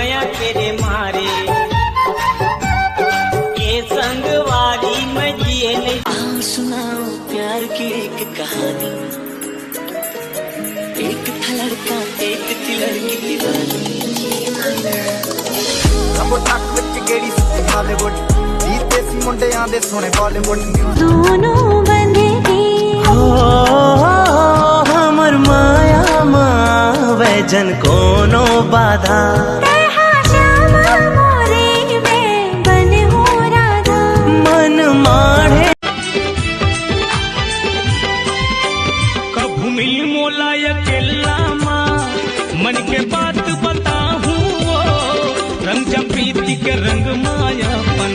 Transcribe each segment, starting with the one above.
मया तेरे मारे ये संगवारी में जिए नहीं। आओ सुनाओ प्यार की एक कहानी, एक था लड़का एक थी लड़की दीवानी। बॉलीवुड जीते सी मुंडे आंदे सोने बॉलीवुड दोनों बंदे हमर माया माँ वैजन कोनो बाधा मन माढ़े कभू मिल मोला अकेला माँ मन के बात बताहूँ रंग जब प्रीति के रंग मायापन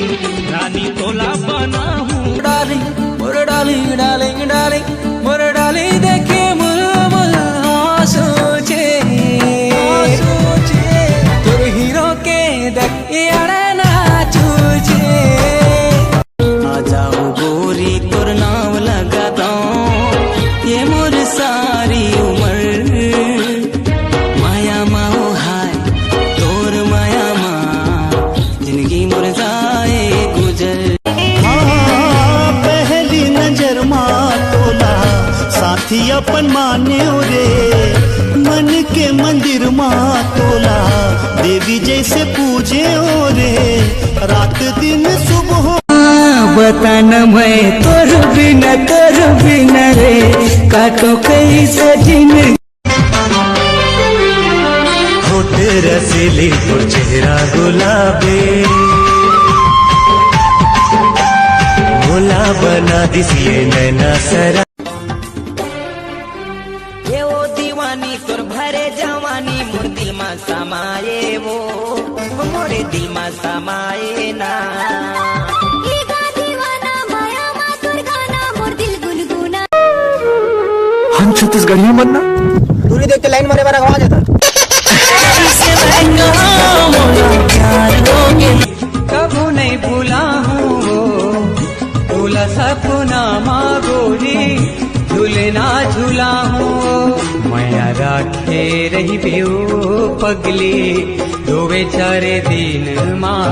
रानी तोला बना हूँ। डालिंग मोर डालिंग डालिंग डालिंग मोर डालिंग देखे मुल मुल सोचे तोर हीरो के दकियाड़ा ना चूचे। आ जाओ गोरी तोर नाम लगा दो ये मोर सारी उम्र माया माओ हाय तोर माया माँ जिंदगी मोर जाए गुजर। पहली नजर माँ तोला साथी अपन माने रे मन के मंदिर माँ तोला देवी जैसे पूजे रे रात दिन सुबह बताना मैं तोर बिना रे काटो कैसे जिन होते रसीली तोर चेहरा गुलाबी भोला बना दिसिए नैना सरा। ये वो दीवानी तोर भरे जवानी मोर दिल में समाये वो मोरे दिल में समाये ना। हम छत्तीसगढ़ी बनना दूरी देख के लाइन मारे बारा आवाज आता कभू नहीं भूला हूँ भूला सपना माँ गोरी झूलना झूला हूँ मैं राखे रही बेऊ पगली दो बेचारे दिन माँ।